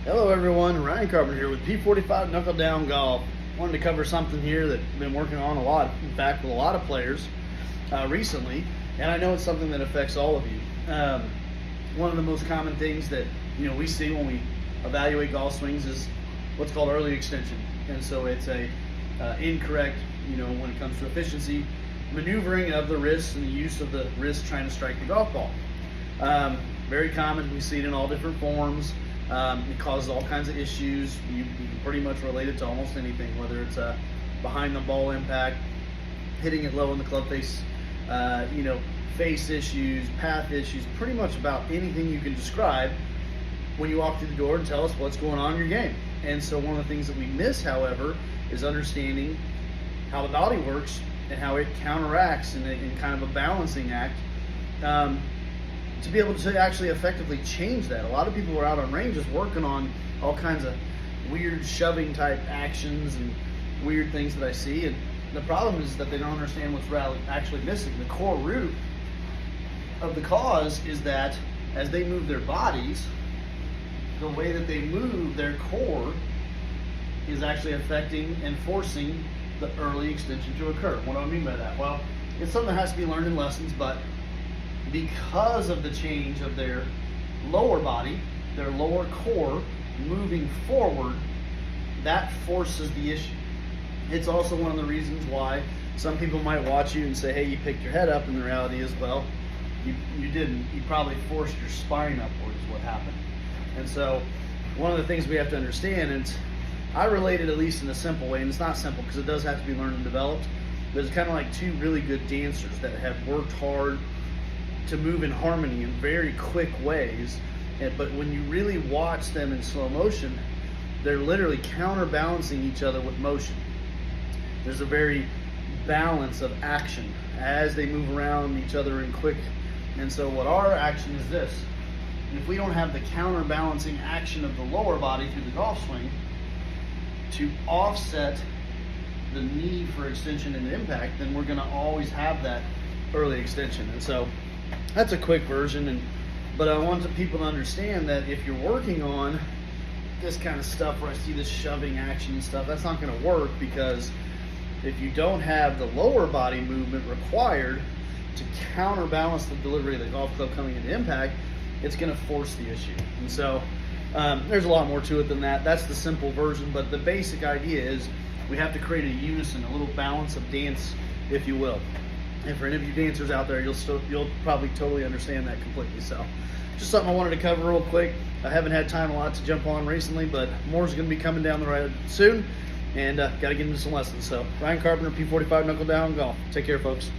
Hello everyone, Ryan Carpenter here with P45 Knuckle Down Golf. Wanted to cover something here that I've been working on a lot, in fact with a lot of players recently, and I know it's something that affects all of you. One of the most common things that we see when we evaluate golf swings is what's called early extension, and so it's a incorrect, when it comes to efficiency, maneuvering of the wrists and the use of the wrist trying to strike the golf ball. Very common, we see it in all different forms. It causes all kinds of issues. You can pretty much relate it to almost anything, whether it's a behind the ball impact, hitting it low in the club face, face issues, path issues, pretty much about anything you can describe when you walk through the door and tell us what's going on in your game. And so one of the things that we miss, however, is understanding how the body works and how it counteracts in kind of a balancing act. To be able to actually effectively change that. A lot of people are out on ranges working on all kinds of weird shoving type actions and weird things that I see, and the problem is that they don't understand what's actually missing. The core root of the cause is that as they move their bodies, the way that they move their core is actually affecting and forcing the early extension to occur. What do I mean by that? Well, it's something that has to be learned in lessons, but because of the change of their lower body, their lower core moving forward, that forces the issue. It's also one of the reasons why some people might watch you and say, hey, you picked your head up, and the reality is, well, you didn't. You probably forced your spine upward is what happened. And so one of the things we have to understand, and I relate it at least in a simple way, and it's not simple because it does have to be learned and developed, but it's kind of like two really good dancers that have worked hard to move in harmony in very quick ways, but when you really watch them in slow motion, they're literally counterbalancing each other with motion. There's a very balance of action as they move around each other in quick, and so what our action is this: if we don't have the counterbalancing action of the lower body through the golf swing to offset the need for extension and impact, then we're going to always have that early extension. And so that's a quick version, but I want the people to understand that if you're working on this kind of stuff where I see this shoving action and stuff, that's not going to work, because if you don't have the lower body movement required to counterbalance the delivery of the golf club coming into impact, it's going to force the issue. And so there's a lot more to it than that. That's the simple version, but the basic idea is we have to create a unison, a little balance of dance, if you will. And for any of you dancers out there, you'll probably totally understand that completely. So just something I wanted to cover real quick. I haven't had time a lot to jump on recently, but more is going to be coming down the road soon, and got to get into some lessons. So Ryan Carpenter, P45 Knuckle Down Golf. Take care, folks.